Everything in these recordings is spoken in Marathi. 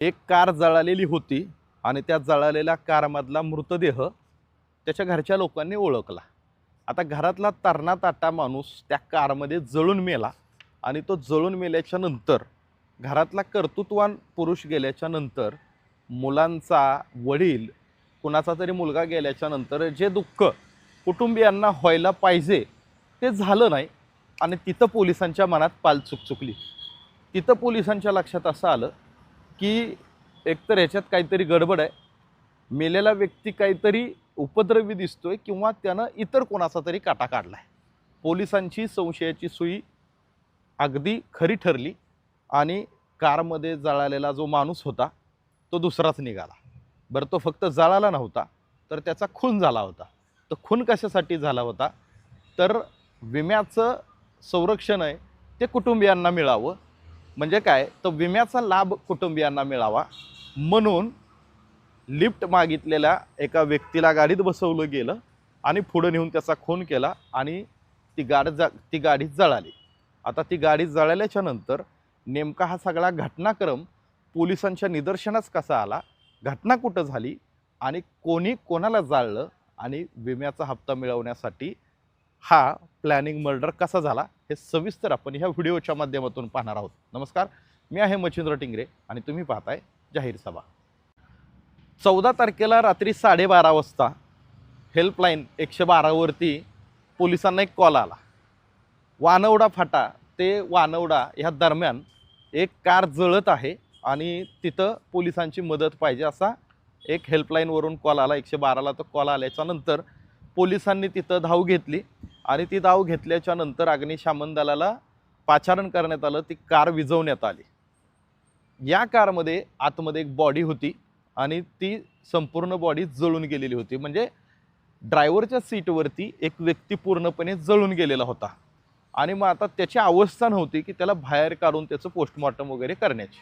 एक कार जळालेली होती आणि त्या जळालेल्या कारमधला मृतदेह त्याच्या घरच्या लोकांनी ओळखला. आता घरातला तरणा ताटा माणूस त्या कारमध्ये जळून मेला आणि तो जळून मेल्याच्या नंतर घरातला कर्तृत्वान पुरुष गेल्याच्या नंतर मुलांचा वडील कुणाचा तरी मुलगा गेल्याच्या नंतर जे दुःख कुटुंबियांना व्हायला पाहिजे ते झालं नाही आणि तिथं पोलिसांच्या मनात पाल चुकचुकली. तिथं पोलिसांच्या लक्षात असं आलं की एकतर ह्याच्यात काहीतरी गडबड आहे, मेलेला व्यक्ती काहीतरी उपद्रवी दिसतोय किंवा त्यानं इतर कोणाचा तरी काटा काढलाय. पोलिसांची संशयाची सुई अगदी खरी ठरली आणि कारमध्ये जळालेला जो माणूस होता तो दुसराच निघाला. बरं, तो फक्त जळाला नव्हता तर त्याचा खून झाला होता. तो खून कशासाठी झाला होता तर विम्याचं संरक्षण आहे ते कुटुंबियांना मिळावं, म्हणजे काय तर विम्याचा लाभ कुटुंबियांना मिळावा म्हणून लिफ्ट मागितलेल्या एका व्यक्तीला गाडीत बसवलं गेलं आणि पुढे नेऊन त्याचा खून केला आणि ती गाडी जळाली. आता ती गाडी जळाल्याच्या नंतर नेमका हा सगळा घटनाक्रम पोलिसांच्या निदर्शनास कसा आला, घटना कुठं झाली आणि कोणी कोणाला जाळलं आणि विम्याचा हप्ता मिळवण्यासाठी हा प्लॅनिंग मर्डर कसा झाला हे सविस्तर आपण ह्या व्हिडिओच्या माध्यमातून पाहणार आहोत. नमस्कार, मी आहे मच्छिंद्र टिंगरे आणि तुम्ही पाहताय जाहीर सभा. 14 तारखेला रात्री 12:30 वाजता हेल्पलाईन 112 वरती पोलिसांना एक कॉल आला. वानवडा फाटा ते वानवडा ह्या दरम्यान एक कार जळत आहे आणि तिथं पोलिसांची मदत पाहिजे असा एक हेल्पलाईनवरून कॉल आला. 112ला तो कॉल आल्याच्या नंतर पोलिसांनी तिथं धाव घेतली आणि ती धाव घेतल्याच्या नंतर अग्निशमन दलाला पाचारण करण्यात आलं. ती कार विझवण्यात आली. या कारमध्ये आतमध्ये एक बॉडी होती आणि ती संपूर्ण बॉडी जळून गेलेली होती. म्हणजे ड्रायव्हरच्या सीटवरती एक व्यक्ती पूर्णपणे जळून गेलेला होता आणि मग आता त्याची अवस्था नव्हती की त्याला बाहेर काढून त्याचं पोस्टमॉर्टम वगैरे करण्याची.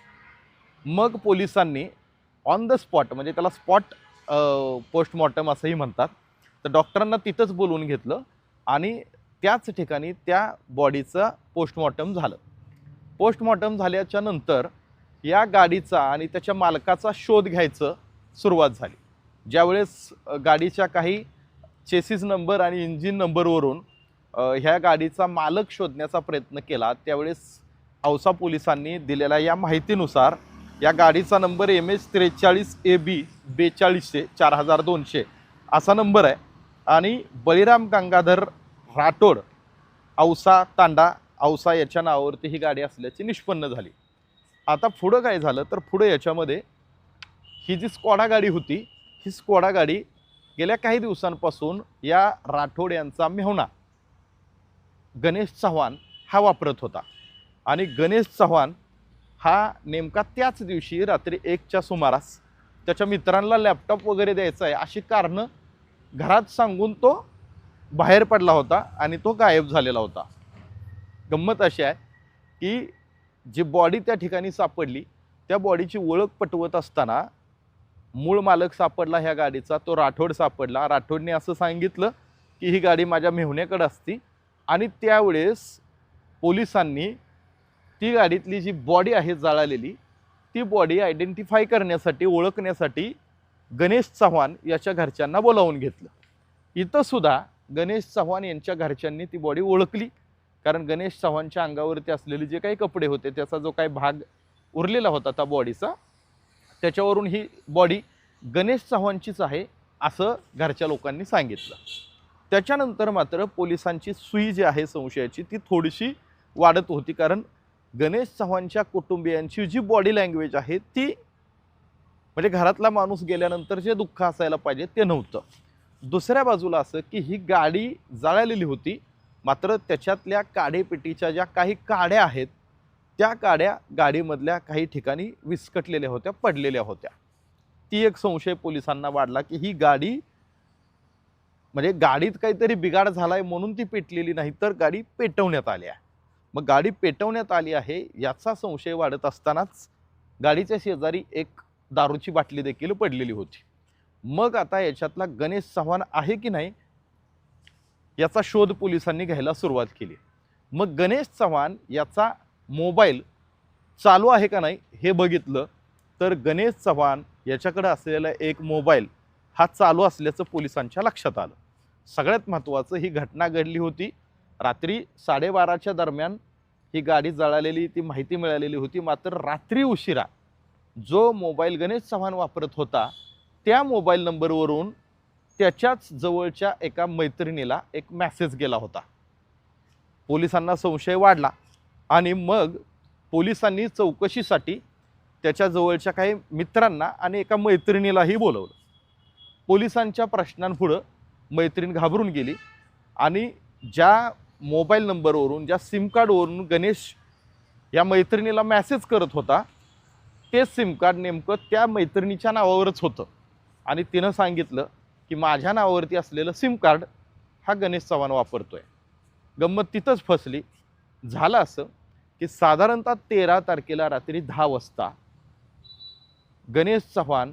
मग पोलिसांनी ऑन द स्पॉट, म्हणजे त्याला स्पॉट पोस्टमॉर्टम असंही म्हणतात, तर डॉक्टरांना तिथंच बोलवून घेतलं आणि त्याच ठिकाणी त्या बॉडीचं पोस्टमॉर्टम झालं. पोस्टमॉर्टम झाल्याच्या नंतर या गाडीचा आणि त्याच्या मालकाचा शोध घ्यायचं सुरुवात झाली. ज्यावेळेस गाडीच्या काही चेसिस नंबर आणि इंजिन नंबरवरून ह्या गाडीचा मालक शोधण्याचा प्रयत्न केला त्यावेळेस औसा पोलिसांनी दिलेल्या या माहितीनुसार या गाडीचा नंबर MS43AB 4200 4200 असा नंबर आहे आणि बळीराम गंगाधर राठोड औसा तांडा औसा याच्या नावावरती ही गाडी असल्याची निष्पन्न झाली. आता पुढं काय झालं तर पुढे याच्यामध्ये ही जी स्कॉडा गाडी होती, ही स्कॉडा गाडी गेल्या काही दिवसांपासून या राठोड यांचा मेहुणा गणेश चव्हाण हा वापरत होता आणि गणेश चव्हाण हा नेमका त्याच दिवशी रात्री 1च्या सुमारास त्याच्या मित्रांना लॅपटॉप वगैरे द्यायचा आहे अशी कारणं घरात सांगून तो बाहेर पडला होता आणि तो गायब झालेला होता. गंमत अशी आहे की जी बॉडी त्या ठिकाणी सापडली त्या बॉडीची ओळख पटवत असताना मूळ मालक सापडला ह्या गाडीचा, तो राठोड सापडला. राठोडने असं सांगितलं की ही गाडी माझ्या मेहुण्याकडे असती आणि त्यावेळेस पोलिसांनी ती गाडीतली जी बॉडी आहे जळालेली ती बॉडी आयडेंटिफाय करण्यासाठी, ओळखण्यासाठी गणेश चव्हाण याच्या घरच्यांना बोलावून घेतलं. इथं सुद्धा गणेश चव्हाण यांच्या घरच्यांनी ती बॉडी ओळखली, कारण गणेश चव्हाणच्या अंगावरती असलेले जे काही कपडे होते त्याचा जो काही भाग उरलेला होता त्या बॉडीचा, त्याच्यावरून ही बॉडी गणेश चव्हाणचीच आहे असं घरच्या लोकांनी सांगितलं. त्याच्यानंतर मात्र पोलिसांची सुई जी आहे संशयाची ती थोडीशी वाढत होती, कारण गणेश चव्हाणच्या कुटुंबियांची जी बॉडी लँग्वेज आहे ती, म्हणजे घरातला माणूस गेल्यानंतर जे दुःख असायला पाहिजे ते नव्हतं. दुसऱ्या बाजूला असं की ही गाडी जळालेली होती, मात्र त्याच्यातल्या काडेपेटीच्या ज्या काही काड्या आहेत त्या काड्या गाडीमधल्या काही ठिकाणी विस्कटलेल्या होत्या, पडलेल्या होत्या. ती एक संशय पोलिसांना वाढला की ही गाडी, म्हणजे गाडीत काहीतरी बिघाड झालाय म्हणून ती पेटलेली नाही तर गाडी पेटवण्यात आली आहे. मग गाडी पेटवण्यात आली आहे याचा संशय वाढत असतानाच गाडीच्या शेजारी एक दारूची बाटली देखील पडलेली होती. मग आता याच्यातला गणेश चव्हाण आहे की नाही याचा शोध पोलिसांनी घ्यायला सुरुवात केली. मग गणेश चव्हाण याचा मोबाईल चालू आहे का नाही हे बघितलं तर गणेश चव्हाण याच्याकडे असलेला एक मोबाईल हा चालू असल्याचं पोलिसांच्या लक्षात आलं. सगळ्यात महत्त्वाचं, ही घटना घडली होती रात्री 12:30च्या दरम्यान. ही गाडी जळालेली ती माहिती मिळालेली होती. मात्र रात्री उशिरा जो मोबाईल गणेश चव्हाण वापरत होता त्या मोबाईल नंबरवरून त्याच्याच जवळच्या एका मैत्रिणीला एक मेसेज गेला होता. पोलिसांना संशय वाढला आणि मग पोलिसांनी चौकशीसाठी त्याच्या जवळच्या काही मित्रांना आणि एका मैत्रिणीलाही बोलवलं. पोलिसांच्या प्रश्नांपुढं मैत्रीण घाबरून गेली आणि ज्या मोबाईल नंबरवरून, ज्या सिम कार्डवरून गणेश या मैत्रिणीला मेसेज करत होता ते सिम कार्ड नेमकं त्या मैत्रिणीच्या नावावरच होतं. आणि तिनं सांगितलं की माझ्या नावावरती असलेलं सिम कार्ड हा गणेश चव्हाण वापरतोय. गंमत तिथंच फसली. झालं असं की साधारणतः 13 तारखेला रात्री 10 वाजता गणेश चव्हाण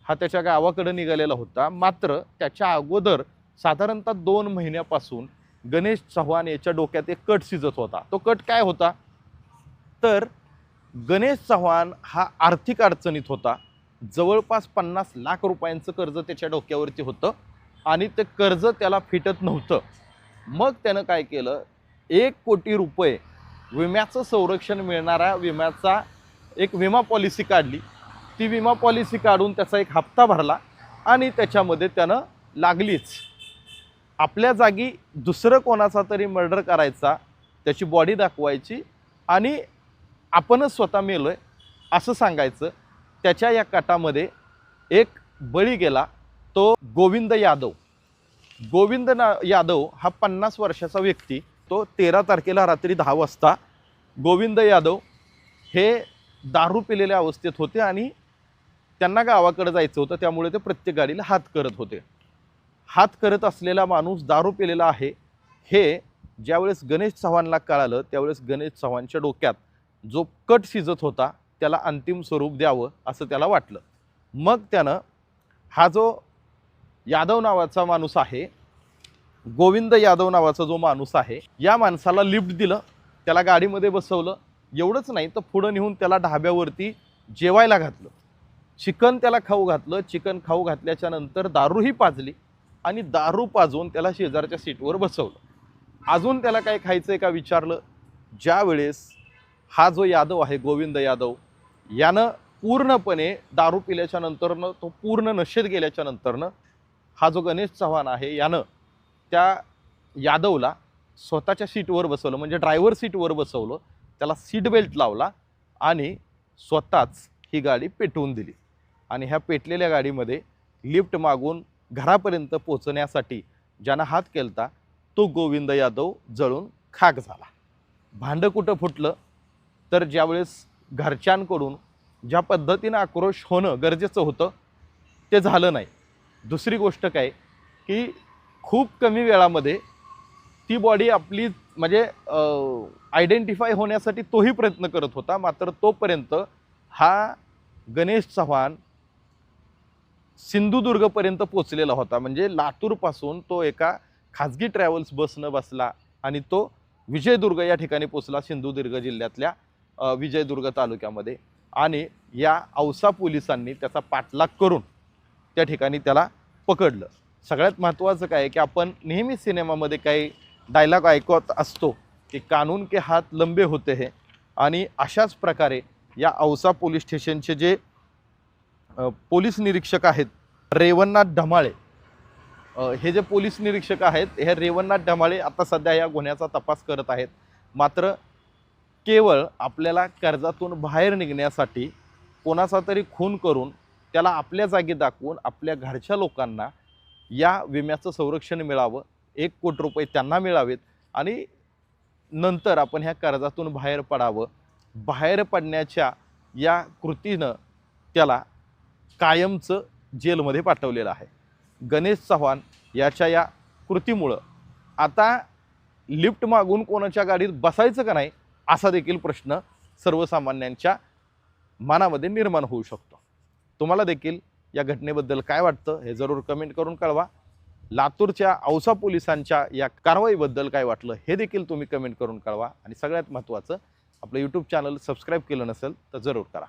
हा त्याच्या गावाकडे निघालेला होता. मात्र त्याच्या अगोदर साधारणतः 2 महिन्यापासून गणेश चव्हाण याच्या डोक्यात एक कट शिजत होता. तो कट काय होता, तर गणेश चव्हाण हा आर्थिक अडचणीत होता. जवळपास 50 लाख रुपयांचं कर्ज त्याच्या डोक्यावरती होतं आणि ते कर्ज त्याला फिटत नव्हतं. मग त्यानं काय केलं, 1 कोटी रुपये विम्याचं संरक्षण मिळणारा विम्याचा एक विमा पॉलिसी काढली. ती विमा पॉलिसी काढून त्याचा एक हप्ता भरला आणि त्याच्यामध्ये त्यानं लागलीच आपल्या जागी दुसरं कोणाचा तरी मर्डर करायचा, त्याची बॉडी दाखवायची आणि आपणच स्वतः मेलोय असं सांगायचं. त्याच्या या कटामध्ये एक बळी गेला, तो गोविंद यादव. गोविंद यादव हा 50 वर्षाचा व्यक्ती. तो 13 तारखेला रात्री 10 वाजता गोविंद यादव हे दारू पिलेल्या अवस्थेत होते आणि त्यांना गावाकडे जायचं होतं. त्यामुळे ते प्रत्येक गाडीला हात करत होते. हात करत असलेला माणूस दारू पिलेला आहे हे ज्यावेळेस गणेश चव्हाणला कळालं त्यावेळेस गणेश चव्हाणच्या डोक्यात जो कट शिजत होता त्याला अंतिम स्वरूप द्यावं असं त्याला वाटलं. मग त्यानं हा जो यादव नावाचा माणूस आहे, गोविंद यादव नावाचा जो माणूस आहे, या माणसाला लिफ्ट दिलं, त्याला गाडीमध्ये बसवलं. एवढंच नाही तर पुढं नेऊन त्याला ढाब्यावरती जेवायला घातलं. चिकन त्याला खाऊ घातलं. चिकन खाऊ घातल्याच्या नंतर दारूही पाजली आणि दारू पाजून त्याला शेजारच्या सीटवर बसवलं. अजून त्याला काय खायचं आहे का विचारलं. ज्यावेळेस हा जो यादव आहे गोविंद यादव यानं पूर्णपणे दारू पिल्याच्या नंतरनं, तो पूर्ण नशेत गेल्याच्या नंतरनं हा जो गणेश चव्हाण आहे यानं त्या यादवला स्वतःच्या सीटवर बसवलं, म्हणजे ड्रायव्हर सीटवर बसवलं, त्याला सीट बेल्ट लावला आणि स्वतःच ही गाडी पेटवून दिली. आणि ह्या पेटलेल्या गाडीमध्ये लिफ्ट मागून घरापर्यंत पोहोचण्यासाठी ज्यानं हात केलता तो गोविंद यादव जळून खाक झाला. भांडं कुठं फुटलं तर ज्यावेळेस घरच्यांकडून ज्या पद्धतीनं आक्रोश होणं गरजेचं होतं ते झालं नाही. दुसरी गोष्ट काय की खूप कमी वेळामध्ये ती बॉडी आपली म्हणजे आयडेंटिफाय होण्यासाठी तोही प्रयत्न करत होता. मात्र तोपर्यंत हा गणेश चव्हाण सिंधुदुर्गपर्यंत पोचलेला होता. म्हणजे लातूरपासून तो एका खाजगी ट्रॅव्हल्स बसनं बसला आणि तो विजयदुर्ग या ठिकाणी पोचला, सिंधुदुर्ग जिल्ह्यातल्या विजयदुर्ग तालुक्यामध्ये. आणि या औसा पोलिसांनी त्याचा पाठलाग करून त्या ठिकाणी त्याला पकडलं. सगळ्यात महत्त्वाचं काय की आपण नेहमी सिनेमामध्ये काही डायलॉग ऐकत असतो की कानून के हात लंबे होते हैं. आणि अशाच प्रकारे या औसा पोलीस स्टेशनचे जे पोलीस निरीक्षक आहेत रेवणनाथ ढमाळे, हे जे पोलीस निरीक्षक आहेत हे रेवणनाथ ढमाळे आता सध्या या गुन्ह्याचा तपास करत आहेत. मात्र केवळ आपल्याला कर्जातून बाहेर निघण्यासाठी कोणाचा तरी खून करून त्याला आपल्या जागी दाखवून आपल्या घरच्या लोकांना या विम्याचं संरक्षण मिळावं, 1 कोटी रुपये त्यांना मिळावेत आणि नंतर आपण ह्या कर्जातून बाहेर पडावं. बाहेर पडण्याच्या या कृतीनं त्याला कायमचं जेलमध्ये पाठवलेलं आहे. गणेश चव्हाण याच्या या कृतीमुळं आता लिफ्ट मागून कोणाच्या गाडीत बसायचं का नाही असा देखील प्रश्न सर्वसामान्यांच्या मनामध्ये निर्माण होऊ शकतो. तुम्हाला देखील या घटनेबद्दल काय वाटतं हे जरूर कमेंट करून कळवा. लातूरच्या औसा पोलिसांच्या या कारवाईबद्दल काय वाटलं हे देखील तुम्ही कमेंट करून कळवा. आणि सगळ्यात महत्त्वाचं, आपलं यूट्यूब चॅनल सबस्क्राईब केलं नसेल तर जरूर करा.